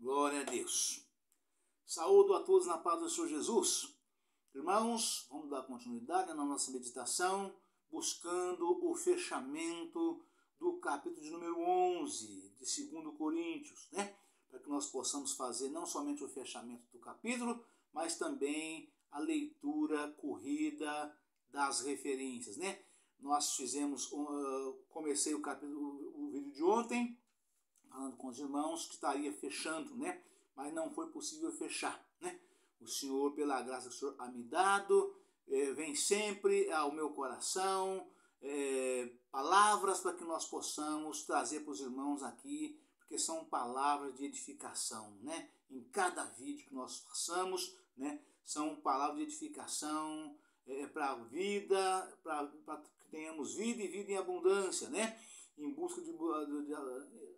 Glória a Deus. Saúdo a todos na paz do Senhor Jesus. Irmãos, vamos dar continuidade na nossa meditação, buscando o fechamento do capítulo de número 11 de 2 Coríntios, né? Para que nós possamos fazer não somente o fechamento do capítulo, mas também a leitura corrida das referências, né? Nós fizemos, comecei o vídeo de ontem, falando com os irmãos que estaria fechando, né? Mas não foi possível fechar, né? O Senhor, pela graça que o Senhor ha me dado, vem sempre ao meu coração palavras para que nós possamos trazer para os irmãos aqui, porque são palavras de edificação, né? Em cada vídeo que nós façamos, né? São palavras de edificação para a vida, para que tenhamos vida e vida em abundância, né? Em busca de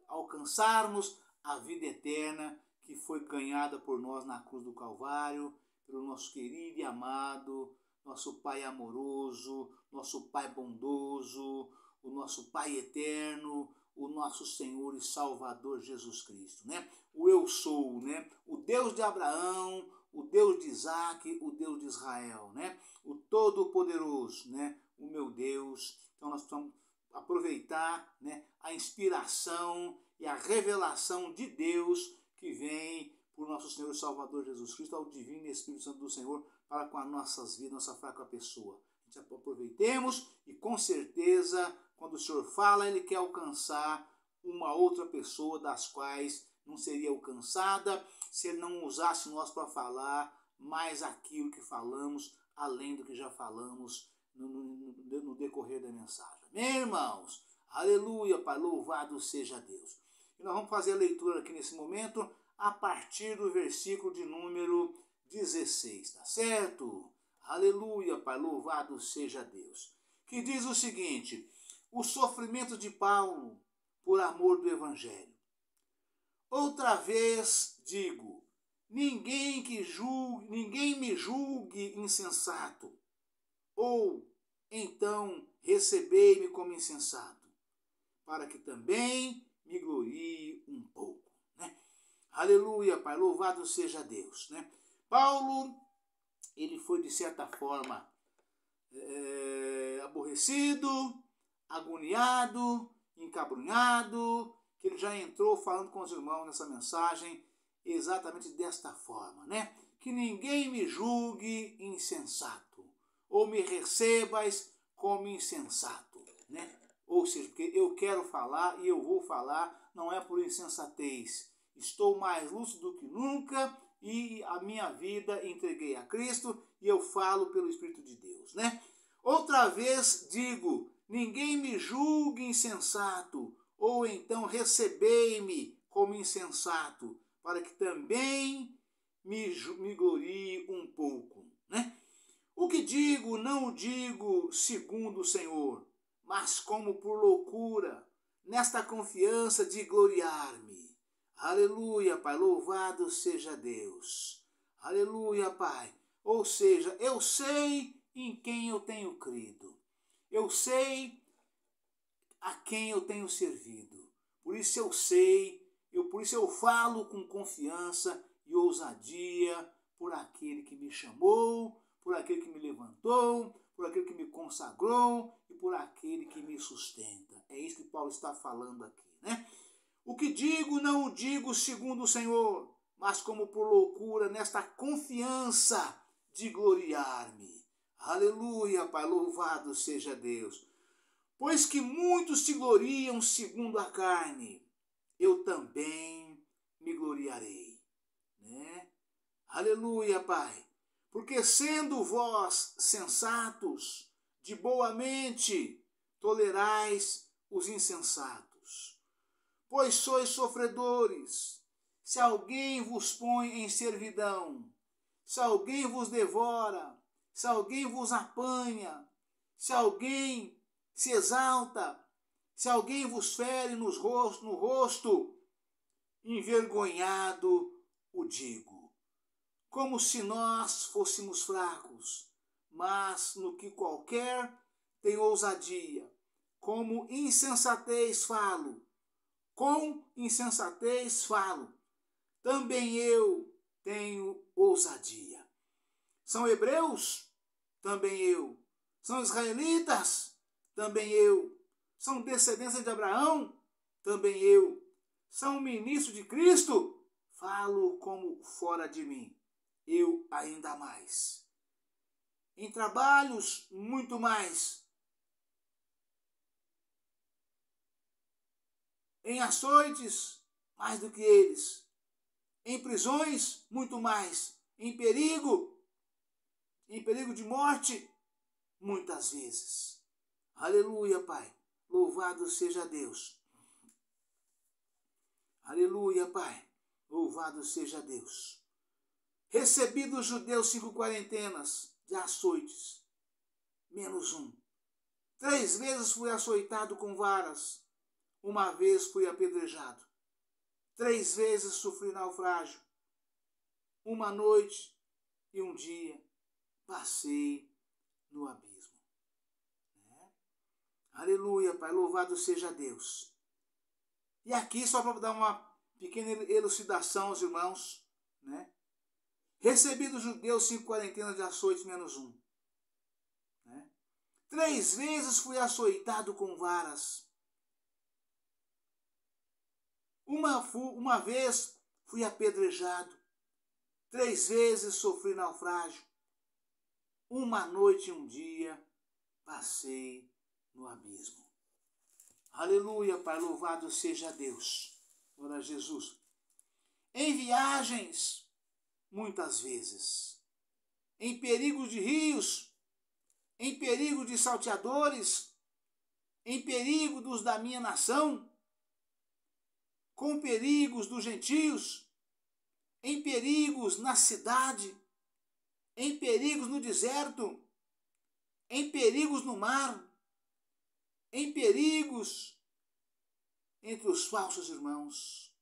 alcançarmos a vida eterna que foi ganhada por nós na cruz do Calvário, pelo nosso querido e amado, nosso Pai amoroso, nosso Pai bondoso, o nosso Pai eterno, o nosso Senhor e Salvador Jesus Cristo, né? O Eu Sou, né? O Deus de Abraão, o Deus de Isaac, o Deus de Israel, né? O Todo-Poderoso, né? O meu Deus. Então nós precisamos aproveitar, né, a inspiração e a revelação de Deus que vem por nosso Senhor e Salvador Jesus Cristo, ao Divino Espírito Santo do Senhor, para com as nossas vidas, nossa fraca pessoa. A gente aproveitemos e com certeza, quando o Senhor fala, Ele quer alcançar uma outra pessoa das quais não seria alcançada se Ele não usasse nós para falar mais aquilo que falamos, além do que já falamos no decorrer da mensagem. Amém, irmãos? Aleluia, Pai, louvado seja Deus. E nós vamos fazer a leitura aqui nesse momento a partir do versículo de número 16, tá certo? Aleluia, Pai, louvado seja Deus. Que diz o seguinte: o sofrimento de Paulo por amor do Evangelho. Outra vez digo, ninguém me julgue insensato, ou então recebei-me como insensato, para que também me glorie um pouco, né? Aleluia, Pai, louvado seja Deus, né? Paulo, ele foi de certa forma aborrecido, agoniado, encabrunhado, que ele já entrou falando com os irmãos nessa mensagem exatamente desta forma, né? Que ninguém me julgue insensato, ou me recebas como insensato, né? Ou seja, porque eu quero falar e eu vou falar, não é por insensatez. Estou mais lúcido do que nunca e a minha vida entreguei a Cristo e eu falo pelo Espírito de Deus, né? Outra vez digo, ninguém me julgue insensato, ou então recebei-me como insensato, para que também me glorie um pouco, né? O que digo, não o digo segundo o Senhor, mas como por loucura, nesta confiança de gloriar-me. Aleluia, Pai, louvado seja Deus. Aleluia, Pai. Ou seja, eu sei em quem eu tenho crido. Eu sei a quem eu tenho servido. Por isso eu sei, por isso eu falo com confiança e ousadia por aquele que me chamou, por aquele que me levantou, por aquele que me consagrou e por aquele que me sustenta. É isso que Paulo está falando aqui, né? O que digo, não o digo segundo o Senhor, mas como por loucura, nesta confiança de gloriar-me. Aleluia, Pai, louvado seja Deus. Pois que muitos se gloriam segundo a carne, eu também me gloriarei, né? Aleluia, Pai. Porque sendo vós sensatos, de boa mente, tolerais os insensatos. Pois sois sofredores, se alguém vos põe em servidão, se alguém vos devora, se alguém vos apanha, se alguém se exalta, se alguém vos fere no rosto, envergonhado o digo. Como se nós fôssemos fracos, mas no que qualquer tem ousadia. Como insensatez falo, com insensatez falo, também eu tenho ousadia. São hebreus? Também eu. São israelitas? Também eu. São descendência de Abraão? Também eu. São ministros de Cristo? Falo como fora de mim. Eu ainda mais. Em trabalhos, muito mais. Em açoites, mais do que eles. Em prisões, muito mais. Em perigo de morte, muitas vezes. Aleluia, Pai. Louvado seja Deus. Aleluia, Pai. Louvado seja Deus. Recebi dos judeus 5 quarentenas de açoites, menos um. 3 vezes fui açoitado com varas. 1 vez fui apedrejado. 3 vezes sofri naufrágio. 1 noite e 1 dia passei no abismo. Aleluia, Pai, louvado seja Deus. E aqui, só para dar uma pequena elucidação aos irmãos, né? Recebi dos judeus 5 quarentenas de açoites, menos um. 3 vezes fui açoitado com varas. Uma vez fui apedrejado. 3 vezes sofri naufrágio. 1 noite e 1 dia passei no abismo. Aleluia, Pai, louvado seja Deus. Glória a Jesus. Em viagens, muitas vezes. Em perigos de rios, em perigo de salteadores, em perigo dos da minha nação, com perigos dos gentios, em perigos na cidade, em perigos no deserto, em perigos no mar, em perigos entre os falsos irmãos.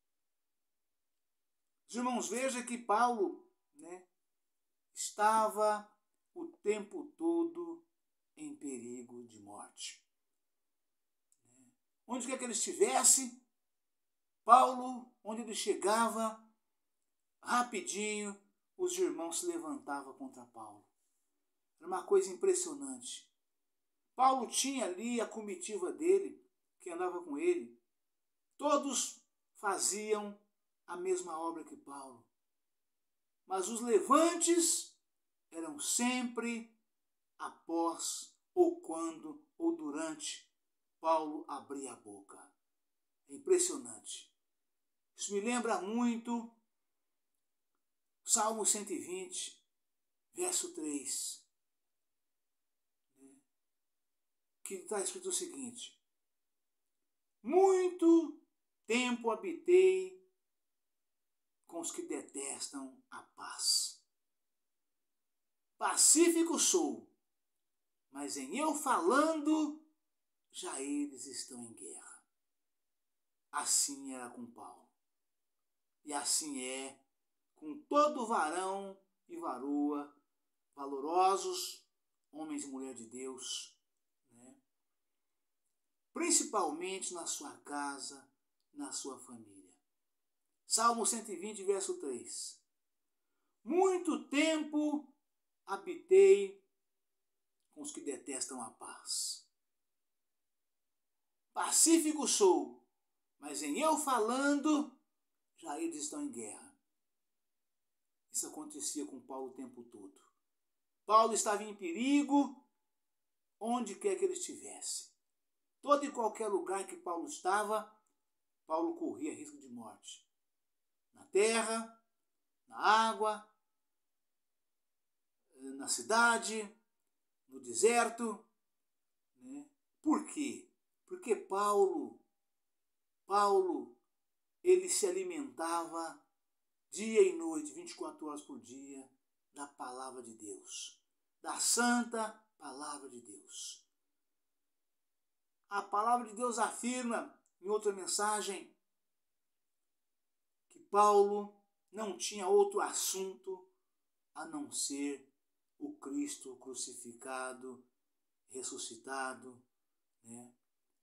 Os irmãos, vejam que Paulo, estava o tempo todo em perigo de morte. Onde quer que ele estivesse, Paulo, onde ele chegava, rapidinho os irmãos se levantavam contra Paulo. Era uma coisa impressionante. Paulo tinha ali a comitiva dele, que andava com ele. Todos faziam a mesma obra que Paulo. Mas os levantes eram sempre após, ou quando, ou durante Paulo abria a boca. É impressionante. Isso me lembra muito Salmo 120, verso 3. Que está escrito o seguinte: muito tempo habitei com os que detestam a paz. Pacífico sou, mas em eu falando, já eles estão em guerra. Assim era com Paulo. E assim é com todo varão e varoa, valorosos, homens e mulheres de Deus, principalmente na sua casa, na sua família. Salmo 120, verso 3. Muito tempo habitei com os que detestam a paz. Pacífico sou, mas em eu falando, já eles estão em guerra. Isso acontecia com Paulo o tempo todo. Paulo estava em perigo onde quer que ele estivesse. Todo e qualquer lugar que Paulo estava, Paulo corria risco de morte. Na terra, na água, na cidade, no deserto. Por quê? Porque Paulo, ele se alimentava dia e noite, 24 horas por dia, da palavra de Deus, da santa palavra de Deus. A palavra de Deus afirma, em outra mensagem, que Paulo não tinha outro assunto a não ser o Cristo crucificado, ressuscitado,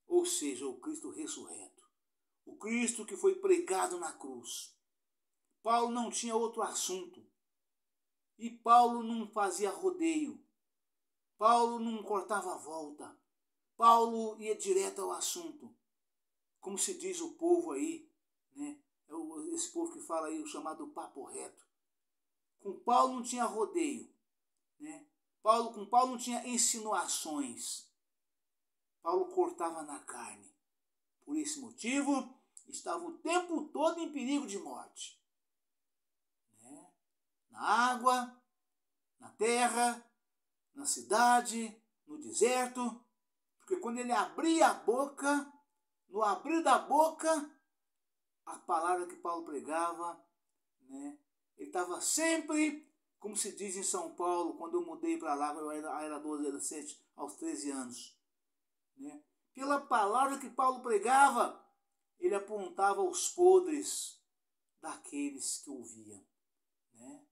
ou seja, o Cristo ressurreto. O Cristo que foi pregado na cruz. Paulo não tinha outro assunto. E Paulo não fazia rodeio. Paulo não cortava a volta. Paulo ia direto ao assunto. Como se diz o povo aí, né? Esse povo que fala aí, o chamado papo reto. Com Paulo não tinha rodeio, né? Com Paulo não tinha insinuações. Paulo cortava na carne. Por esse motivo, estava o tempo todo em perigo de morte. Né? Na água, na terra, na cidade, no deserto. Porque quando ele abria a boca, no abrir da boca, a palavra que Paulo pregava, né? Ele estava sempre, como se diz em São Paulo, quando eu mudei para lá, eu era adolescente, aos 13 anos. Né? Pela palavra que Paulo pregava, ele apontava os podres daqueles que ouviam. Né?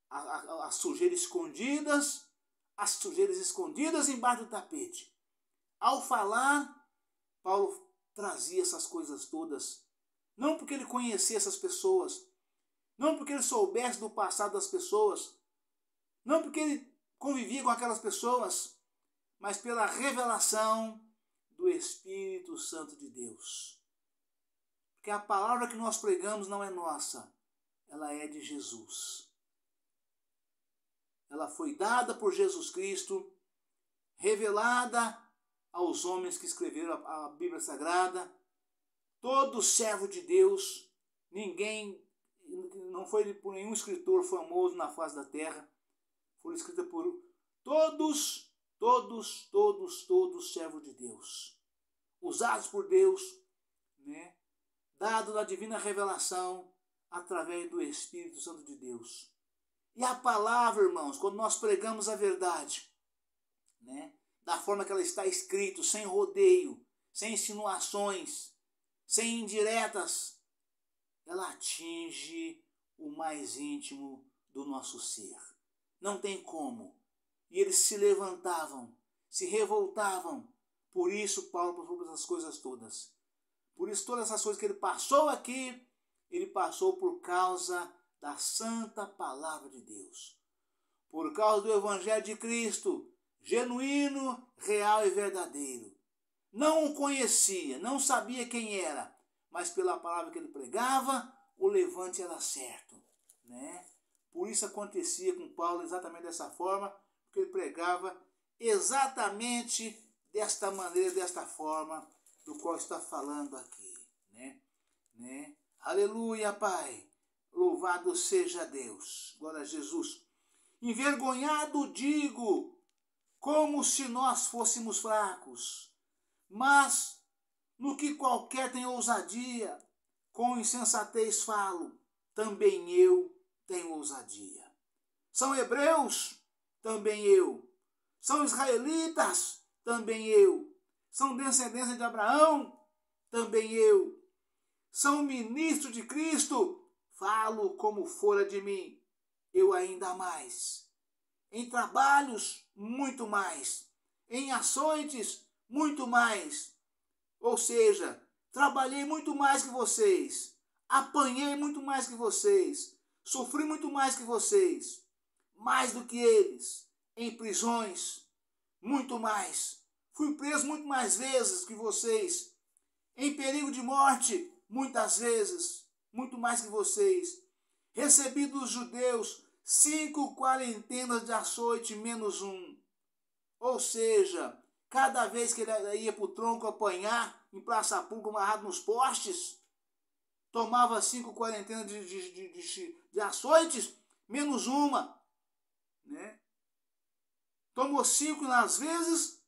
As sujeiras escondidas, embaixo do tapete. Ao falar, Paulo trazia essas coisas todas. Não porque ele conhecia essas pessoas, não porque ele soubesse do passado das pessoas, não porque ele convivia com aquelas pessoas, mas pela revelação do Espírito Santo de Deus. Porque a palavra que nós pregamos não é nossa, ela é de Jesus. Ela foi dada por Jesus Cristo, revelada aos homens que escreveram a Bíblia Sagrada. Todo servo de Deus, não foi por nenhum escritor famoso na face da terra, foi escrita por todos servos de Deus, usados por Deus, né? Dado da divina revelação através do Espírito Santo de Deus. E a palavra, irmãos, quando nós pregamos a verdade, né? Da forma que ela está escrita, sem rodeio, sem insinuações, sem indiretas, ela atinge o mais íntimo do nosso ser. Não tem como. E eles se levantavam, se revoltavam. Por isso Paulo passou por essas coisas todas. Por isso todas essas coisas que ele passou aqui, ele passou por causa da santa palavra de Deus. Por causa do Evangelho de Cristo, genuíno, real e verdadeiro. Não o conhecia, não sabia quem era, mas pela palavra que ele pregava, o levante era certo. Né? Por isso acontecia com Paulo exatamente dessa forma, porque ele pregava exatamente desta maneira, desta forma, do qual está falando aqui. Né? Aleluia, Pai. Louvado seja Deus. Glória a Jesus. Envergonhado digo, como se nós fôssemos fracos. Mas, no que qualquer tem ousadia, com insensatez falo, também eu tenho ousadia. São hebreus? Também eu. São israelitas? Também eu. São descendência de Abraão? Também eu. São ministros de Cristo? Falo como fora de mim. Eu ainda mais. Em trabalhos, muito mais. Em açoites, muito mais. Ou seja, trabalhei muito mais que vocês. Apanhei muito mais que vocês. Sofri muito mais que vocês. Mais do que eles. Em prisões, muito mais. Fui preso muito mais vezes que vocês. Em perigo de morte, muitas vezes. Muito mais que vocês. Recebi dos judeus 5 quarentenas de açoite menos um. Ou seja, cada vez que ele ia para o tronco apanhar, em praça pública, amarrado nos postes, tomava 5 quarentenas de açoites, menos uma. Né? Tomou 5 nas vezes,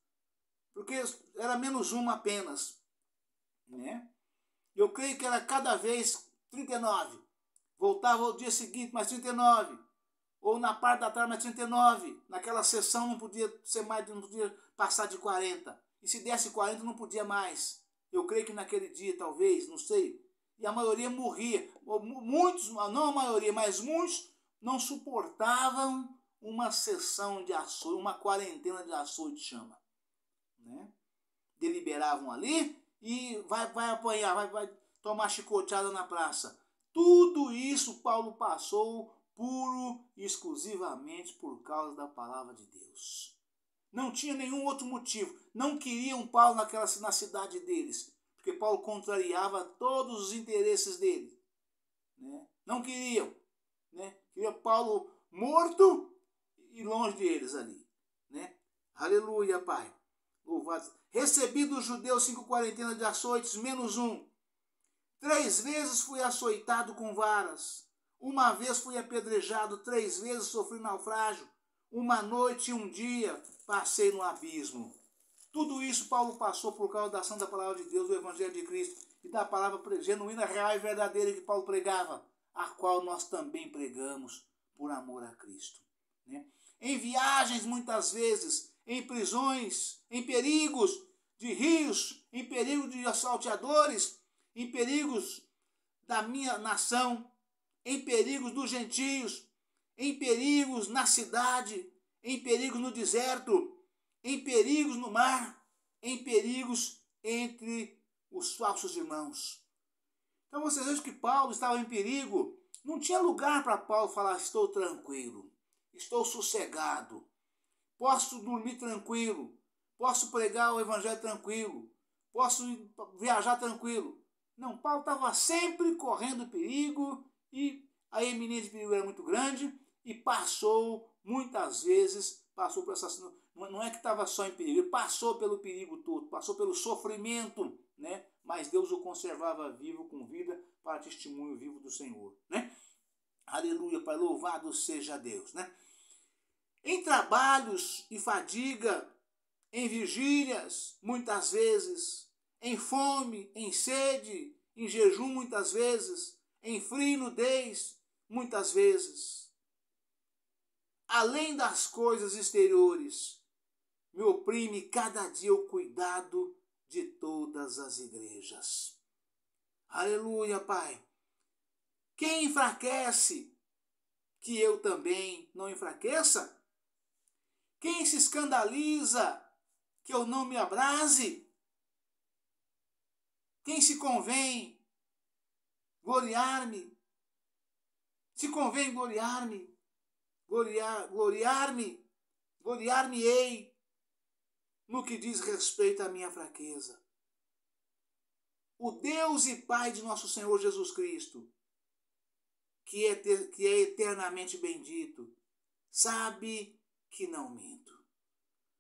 porque era menos uma apenas. Né? Eu creio que era cada vez 39. Voltava ao dia seguinte, mais 39. Ou na parte da tarde, mais 39. Naquela sessão não podia ser mais, não podia passar de 40. E se desse 40, não podia mais. Eu creio que naquele dia, talvez, não sei. E a maioria morria. Muitos, não a maioria, mas muitos não suportavam uma sessão de açoite, uma quarentena de açoite, chama. Né? Deliberavam ali e vai apanhar, vai tomar chicoteada na praça. Tudo isso Paulo passou puro e exclusivamente por causa da palavra de Deus. Não tinha nenhum outro motivo. Não queriam Paulo na cidade deles, porque Paulo contrariava todos os interesses dele. Né? Não queriam. Né? Queria Paulo morto e longe deles ali. Né? Aleluia, Pai. Louvado. Recebi dos judeus 5 quarentenas de açoites, menos um. 3 vezes fui açoitado com varas. Uma vez fui apedrejado, 3 vezes sofri naufrágio. Uma noite e um dia passei no abismo. Tudo isso Paulo passou por causa da ação da palavra de Deus, do Evangelho de Cristo e da palavra genuína, real e verdadeira que Paulo pregava, a qual nós também pregamos por amor a Cristo. Né? Em viagens, muitas vezes, em prisões, em perigos de rios, em perigo de assalteadores, em perigos da minha nação, em perigos dos gentios, em perigos na cidade, em perigos no deserto, em perigos no mar, em perigos entre os falsos irmãos. Então vocês vejam que Paulo estava em perigo. Não tinha lugar para Paulo falar: estou tranquilo, estou sossegado, posso dormir tranquilo, posso pregar o evangelho tranquilo, posso viajar tranquilo. Não, Paulo estava sempre correndo perigo e a eminência de perigo era muito grande e passou muitas vezes, passou por assassinato. Não é que estava só em perigo, ele passou pelo perigo todo, passou pelo sofrimento, né? Mas Deus o conservava vivo, com vida, para testemunho vivo do Senhor, né? Aleluia, Pai, louvado seja Deus, né? Em trabalhos e fadiga, em vigílias, muitas vezes, em fome, em sede, em jejum, muitas vezes, em frio e nudez, muitas vezes. Além das coisas exteriores, me oprime cada dia o cuidado de todas as igrejas. Aleluia, Pai. Quem enfraquece, que eu também não enfraqueça? Quem se escandaliza, que eu não me abrase? Quem se convém gloriar-me? Se convém gloriar-me, gloriar-me-ei no que diz respeito à minha fraqueza. O Deus e Pai de nosso Senhor Jesus Cristo, que é eternamente bendito, sabe que não minto.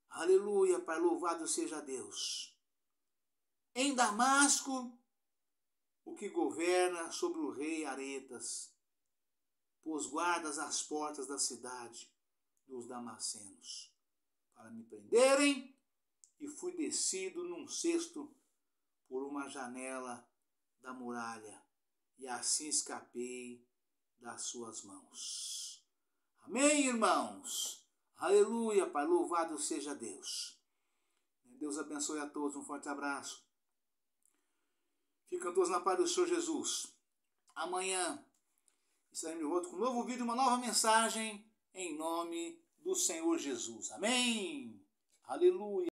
Aleluia, Pai, louvado seja Deus. Em Damasco, o que governa sobre o rei Aretas, pôs guardas às portas da cidade dos damascenos, para me prenderem, e fui descido num cesto por uma janela da muralha, e assim escapei das suas mãos. Amém, irmãos? Aleluia, Pai, louvado seja Deus. Deus abençoe a todos, um forte abraço. Ficam todos na paz do Senhor Jesus. Amanhã estaremos de volta com um novo vídeo, uma nova mensagem, em nome do Senhor Jesus. Amém? Aleluia.